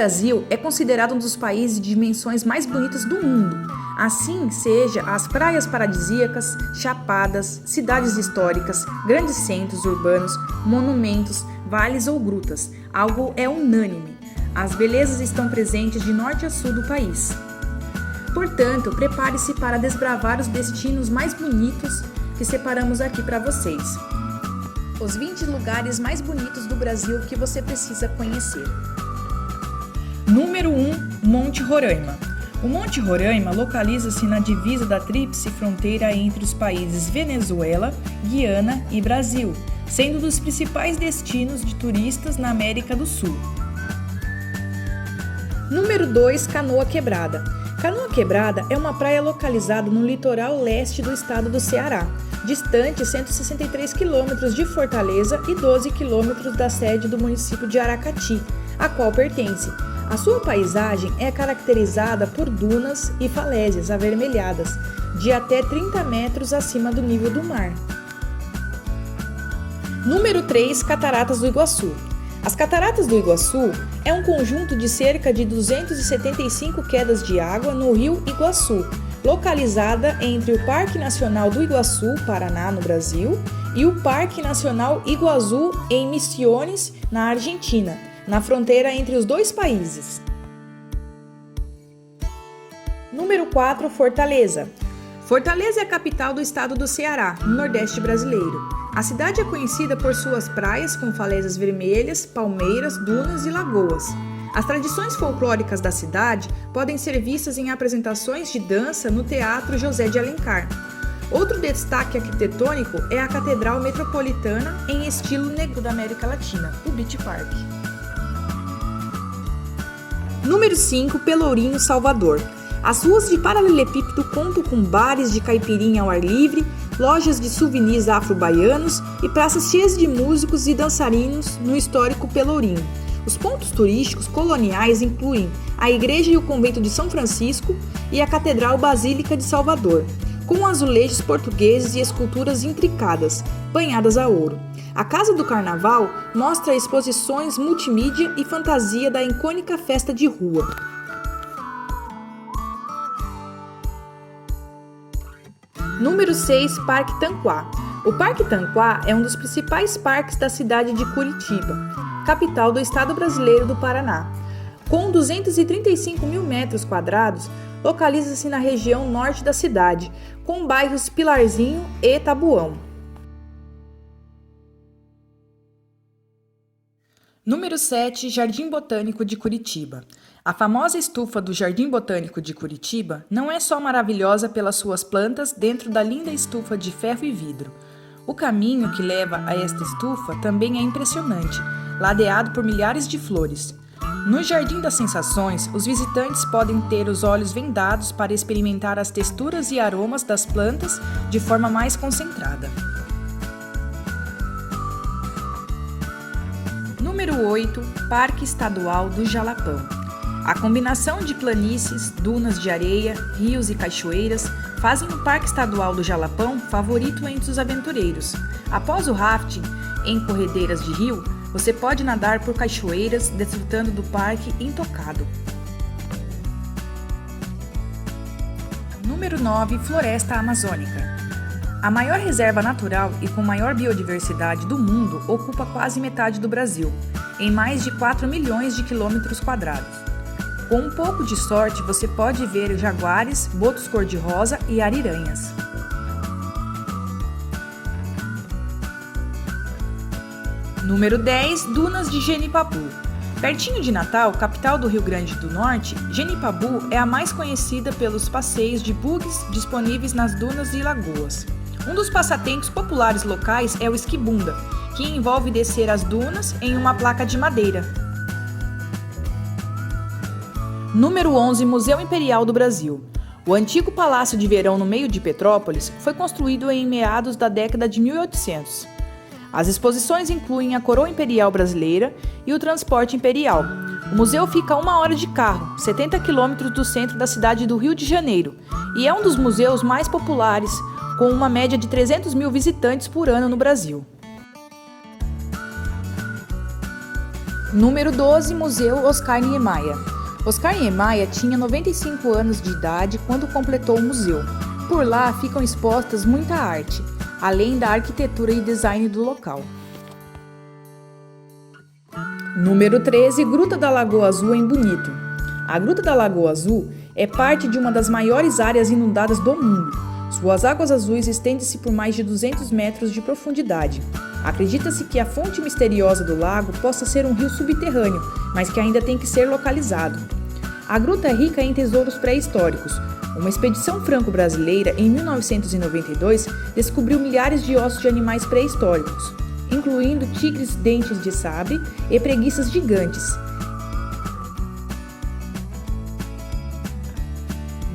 Brasil é considerado um dos países de dimensões mais bonitas do mundo. Assim seja as praias paradisíacas, chapadas, cidades históricas, grandes centros urbanos, monumentos, vales ou grutas. Algo é unânime. As belezas estão presentes de norte a sul do país. Portanto, prepare-se para desbravar os destinos mais bonitos que separamos aqui para vocês. Os 20 lugares mais bonitos do Brasil que você precisa conhecer. Número 1, Monte Roraima. O Monte Roraima localiza-se na divisa da tríplice fronteira entre os países Venezuela, Guiana e Brasil, sendo um dos principais destinos de turistas na América do Sul. Número 2, Canoa Quebrada. Canoa Quebrada é uma praia localizada no litoral leste do estado do Ceará, distante 163 quilômetros de Fortaleza e 12 quilômetros da sede do município de Aracati, a qual pertence. A sua paisagem é caracterizada por dunas e falésias avermelhadas, de até 30 metros acima do nível do mar. Número 3, Cataratas do Iguaçu. As Cataratas do Iguaçu é um conjunto de cerca de 275 quedas de água no rio Iguaçu, localizada entre o Parque Nacional do Iguaçu, Paraná, no Brasil, e o Parque Nacional Iguaçu, em Misiones, na Argentina, na fronteira entre os dois países. Número 4, Fortaleza. Fortaleza é a capital do estado do Ceará, no Nordeste brasileiro. A cidade é conhecida por suas praias com falésias vermelhas, palmeiras, dunas e lagoas. As tradições folclóricas da cidade podem ser vistas em apresentações de dança no Teatro José de Alencar. Outro destaque arquitetônico é a Catedral Metropolitana em estilo negro da América Latina, o Beach Park. Número 5, Pelourinho, Salvador. As ruas de paralelepípedo contam com bares de caipirinha ao ar livre, lojas de souvenirs afro-baianos e praças cheias de músicos e dançarinos no histórico Pelourinho. Os pontos turísticos coloniais incluem a Igreja e o Convento de São Francisco e a Catedral Basílica de Salvador, com azulejos portugueses e esculturas intricadas, banhadas a ouro. A Casa do Carnaval mostra exposições multimídia e fantasia da icônica festa de rua. Número 6, Parque Tanquá. O Parque Tanquá é um dos principais parques da cidade de Curitiba, capital do estado brasileiro do Paraná. Com 235 mil metros quadrados, localiza-se na região norte da cidade, com bairros Pilarzinho e Tabuão. Número 7, Jardim Botânico de Curitiba. A famosa estufa do Jardim Botânico de Curitiba não é só maravilhosa pelas suas plantas dentro da linda estufa de ferro e vidro. O caminho que leva a esta estufa também é impressionante, ladeado por milhares de flores. No Jardim das Sensações, os visitantes podem ter os olhos vendados para experimentar as texturas e aromas das plantas de forma mais concentrada. Número 8, Parque Estadual do Jalapão. A combinação de planícies, dunas de areia, rios e cachoeiras fazem o Parque Estadual do Jalapão favorito entre os aventureiros. Após o rafting em corredeiras de rio, você pode nadar por cachoeiras, desfrutando do parque intocado. Número 9, Floresta Amazônica. A maior reserva natural e com maior biodiversidade do mundo ocupa quase metade do Brasil, em mais de 4 milhões de quilômetros quadrados. Com um pouco de sorte, você pode ver jaguares, botos cor-de-rosa e ariranhas. Número 10, Dunas de Genipabu. Pertinho de Natal, capital do Rio Grande do Norte, Genipabu é a mais conhecida pelos passeios de bugs disponíveis nas dunas e lagoas. Um dos passatempos populares locais é o esquibunda, que envolve descer as dunas em uma placa de madeira. Número 11, Museu Imperial do Brasil. O antigo Palácio de Verão no meio de Petrópolis foi construído em meados da década de 1800. As exposições incluem a Coroa Imperial Brasileira e o Transporte Imperial. O museu fica a 1 hora de carro, 70 quilômetros do centro da cidade do Rio de Janeiro, e é um dos museus mais populares, com uma média de 300 mil visitantes por ano no Brasil. Número 12, Museu Oscar Niemeyer. Oscar Niemeyer tinha 95 anos de idade quando completou o museu. Por lá ficam expostas muita arte, além da arquitetura e design do local. Número 13, Gruta da Lagoa Azul em Bonito. A Gruta da Lagoa Azul é parte de uma das maiores áreas inundadas do mundo. Suas águas azuis estendem-se por mais de 200 metros de profundidade. Acredita-se que a fonte misteriosa do lago possa ser um rio subterrâneo, mas que ainda tem que ser localizado. A gruta é rica em tesouros pré-históricos. Uma expedição franco-brasileira, em 1992, descobriu milhares de ossos de animais pré-históricos, incluindo tigres dentes de sabre e preguiças gigantes.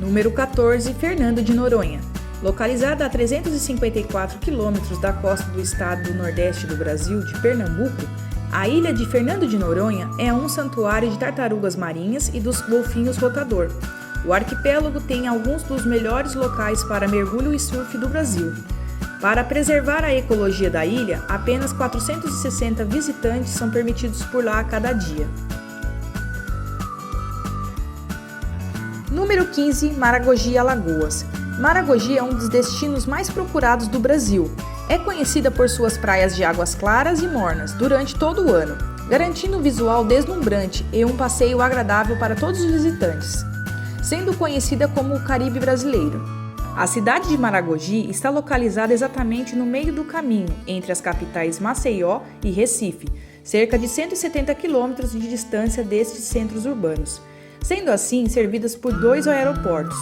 Número 14, Fernando de Noronha. Localizada a 354 quilômetros da costa do estado do Nordeste do Brasil, de Pernambuco, a ilha de Fernando de Noronha é um santuário de tartarugas marinhas e dos golfinhos rotador. O arquipélago tem alguns dos melhores locais para mergulho e surf do Brasil. Para preservar a ecologia da ilha, apenas 460 visitantes são permitidos por lá a cada dia. Número 15, Maragogi, Alagoas. Maragogi é um dos destinos mais procurados do Brasil. É conhecida por suas praias de águas claras e mornas durante todo o ano, garantindo um visual deslumbrante e um passeio agradável para todos os visitantes, sendo conhecida como o Caribe brasileiro. A cidade de Maragogi está localizada exatamente no meio do caminho entre as capitais Maceió e Recife, cerca de 170 quilômetros de distância destes centros urbanos, sendo assim servidas por 2 aeroportos.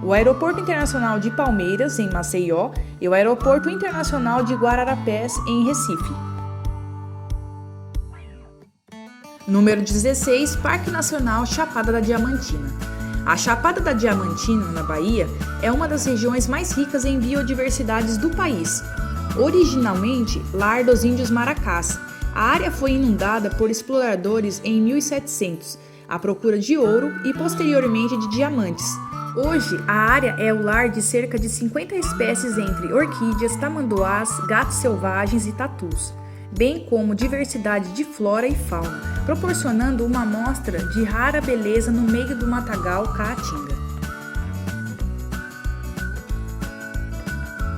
O Aeroporto Internacional de Palmeiras, em Maceió, e o Aeroporto Internacional de Guararapes, em Recife. Número 16, Parque Nacional Chapada da Diamantina. A Chapada da Diamantina, na Bahia, é uma das regiões mais ricas em biodiversidades do país. Originalmente, lar dos índios maracás, a área foi inundada por exploradores em 1700, à procura de ouro e posteriormente de diamantes. Hoje, a área é o lar de cerca de 50 espécies entre orquídeas, tamanduás, gatos selvagens e tatus, bem como diversidade de flora e fauna, proporcionando uma amostra de rara beleza no meio do matagal Caatinga.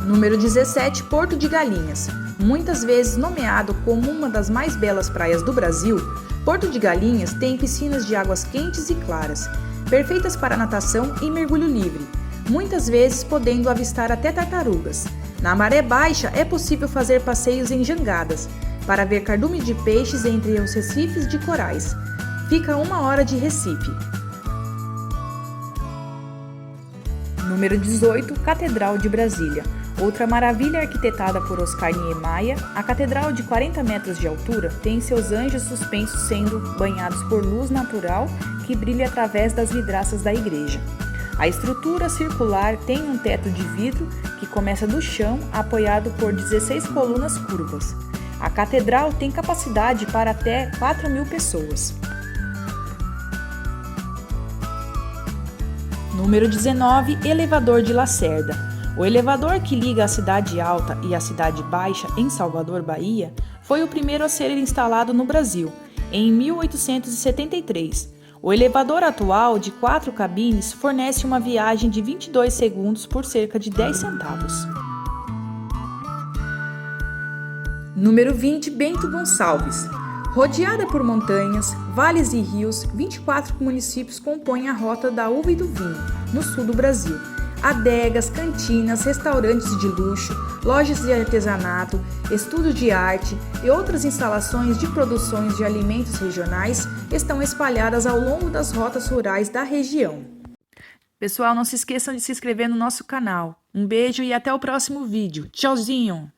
Número 17, Porto de Galinhas. Muitas vezes nomeado como uma das mais belas praias do Brasil, Porto de Galinhas tem piscinas de águas quentes e claras, perfeitas para natação e mergulho livre, muitas vezes podendo avistar até tartarugas. Na maré baixa é possível fazer passeios em jangadas, para ver cardume de peixes entre os recifes de corais. Fica a 1 hora de Recife. Número 18, Catedral de Brasília. Outra maravilha arquitetada por Oscar Niemeyer, a catedral de 40 metros de altura tem seus anjos suspensos sendo banhados por luz natural que brilha através das vidraças da igreja. A estrutura circular tem um teto de vidro que começa do chão, apoiado por 16 colunas curvas. A catedral tem capacidade para até 4.000 pessoas. Número 19, Elevador de Lacerda. O elevador que liga a Cidade Alta e a Cidade Baixa, em Salvador, Bahia, foi o primeiro a ser instalado no Brasil, em 1873. O elevador atual, de 4 cabines, fornece uma viagem de 22 segundos por cerca de 10 centavos. Número 20, Bento Gonçalves. Rodeada por montanhas, vales e rios, 24 municípios compõem a Rota da Uva e do Vinho, no sul do Brasil. Adegas, cantinas, restaurantes de luxo, lojas de artesanato, estudo de arte e outras instalações de produções de alimentos regionais estão espalhadas ao longo das rotas rurais da região. Pessoal, não se esqueçam de se inscrever no nosso canal. Um beijo e até o próximo vídeo. Tchauzinho!